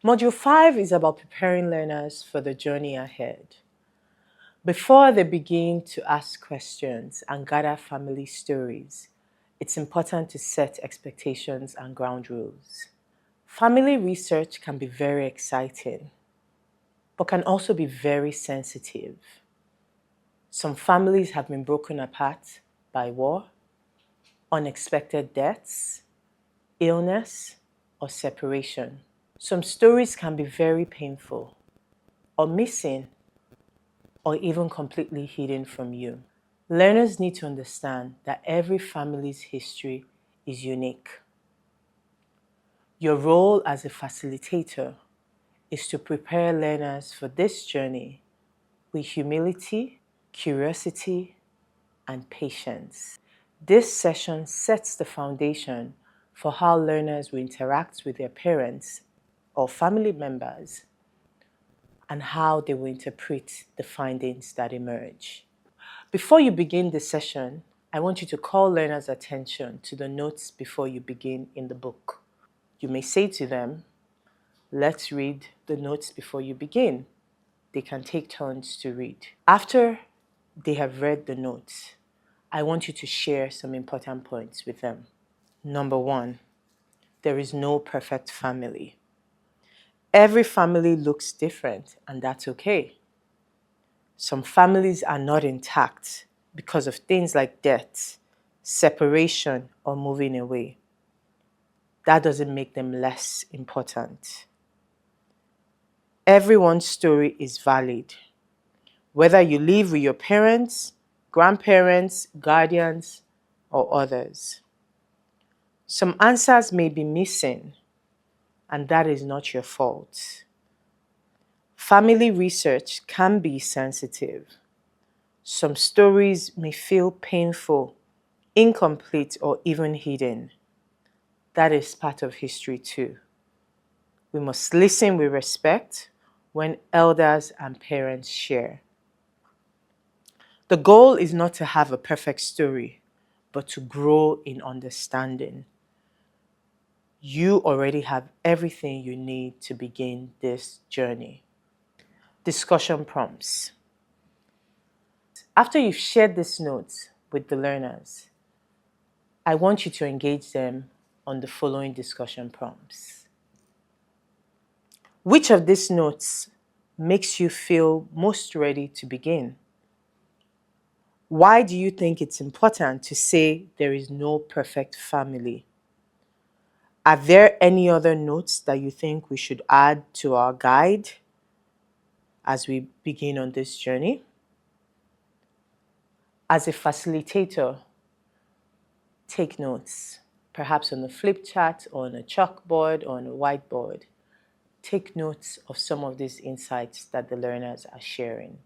Module 5 is about preparing learners for the journey ahead. Before they begin to ask questions and gather family stories, it's important to set expectations and ground rules. Family research can be very exciting, but can also be very sensitive. Some families have been broken apart by war, unexpected deaths, illness, or separation. Some stories can be very painful, or missing, or even completely hidden from you. Learners need to understand that every family's history is unique. Your role as a facilitator is to prepare learners for this journey with humility, curiosity, and patience. This session sets the foundation for how learners will interact with their parents or family members and how they will interpret the findings that emerge. Before you begin the session, I want you to call learners' attention to the notes before you begin in the book. You may say to them, "Let's read the notes before you begin." They can take turns to read. After they have read the notes, I want you to share some important points with them. Number 1, there is no perfect family. Every family looks different, and that's okay. Some families are not intact because of things like death, separation, or moving away. That doesn't make them less important. Everyone's story is valid. Whether you live with your parents, grandparents, guardians, or others. Some answers may be missing, and that is not your fault. Family research can be sensitive. Some stories may feel painful, incomplete, or even hidden. That is part of history too. We must listen with respect when elders and parents share. The goal is not to have a perfect story, but to grow in understanding. You already have everything you need to begin this journey. Discussion prompts. After you've shared these notes with the learners, I want you to engage them on the following discussion prompts. Which of these notes makes you feel most ready to begin? Why do you think it's important to say there is no perfect family? Are there any other notes that you think we should add to our guide as we begin on this journey? As a facilitator, take notes, perhaps on a flip chart or on a chalkboard or on a whiteboard. Take notes of some of these insights that the learners are sharing.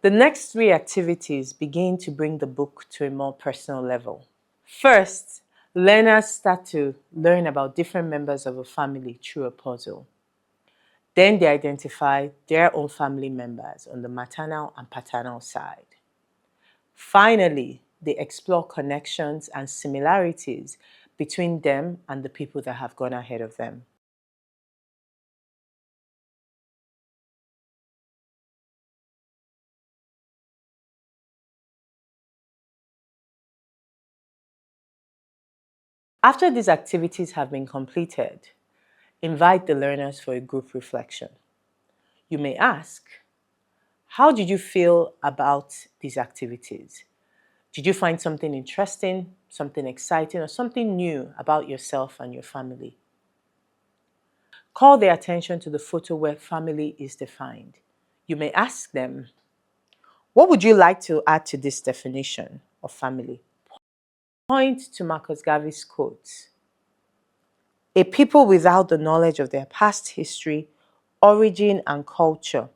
The next 3 activities begin to bring the book to a more personal level. First, learners start to learn about different members of a family through a puzzle. Then they identify their own family members on the maternal and paternal side. Finally, they explore connections and similarities between them and the people that have gone ahead of them. After these activities have been completed, invite the learners for a group reflection. You may ask, how did you feel about these activities? Did you find something interesting, something exciting, or something new about yourself and your family? Call their attention to the photo where family is defined. You may ask them, what would you like to add to this definition of family? Point to Marcus Garvey's quote. A people without the knowledge of their past history, origin, and culture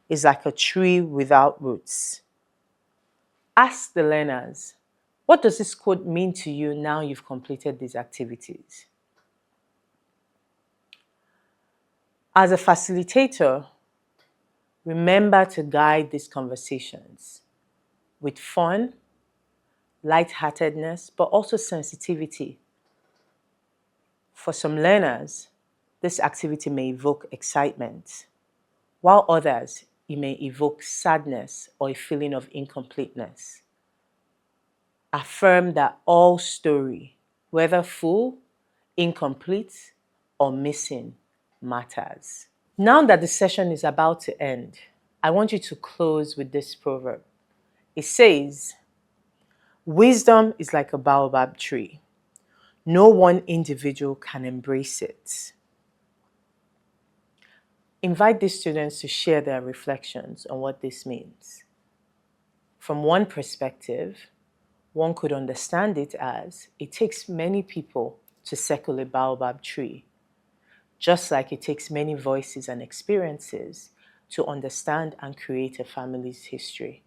is like a tree without roots. Ask the learners, what does this quote mean to you now you've completed these activities? As a facilitator, Remember to guide these conversations with fun, lightheartedness, but also sensitivity. For some learners, this activity may evoke excitement, while others, it may evoke sadness or a feeling of incompleteness. Affirm that all story, whether full, incomplete, or missing, matters. Now that the session is about to end, I want you to close with this proverb. It says, wisdom is like a baobab tree. No one individual can embrace it. Invite these students to share their reflections on what this means. From one perspective, one could understand it as it takes many people to circle a baobab tree, just like it takes many voices and experiences to understand and create a family's history.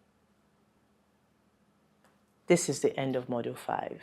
This is the end of Module 5.